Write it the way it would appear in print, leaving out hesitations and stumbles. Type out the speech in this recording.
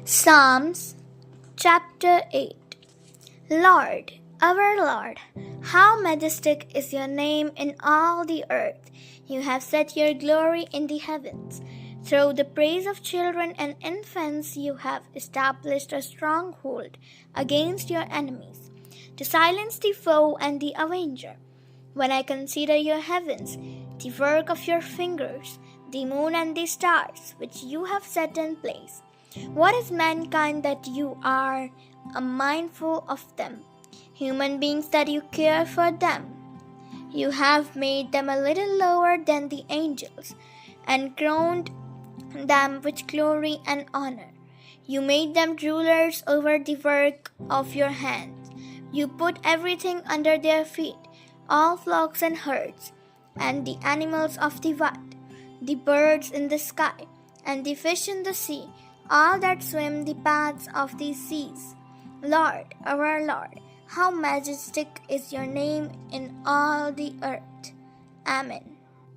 Psalms chapter 8. Lord, our Lord, how majestic is your name in all the earth. You have set your glory in the heavens. Through the praise of children and infants, you have established a stronghold against your enemies, to silence the foe and the avenger. When I consider your heavens, the work of your fingers, the moon and the stars, which you have set in place, what is mankind that you are mindful of them? Human beings that you care for them. You have made them a little lower than the angels, and crowned them with glory and honor. You made them rulers over the work of your hands. You put everything under their feet, all flocks and herds, and the animals of the wild, the birds in the sky, and the fish in the sea, all that swim the paths of the seas. Lord, our Lord, how majestic is your name in all the earth. Amen.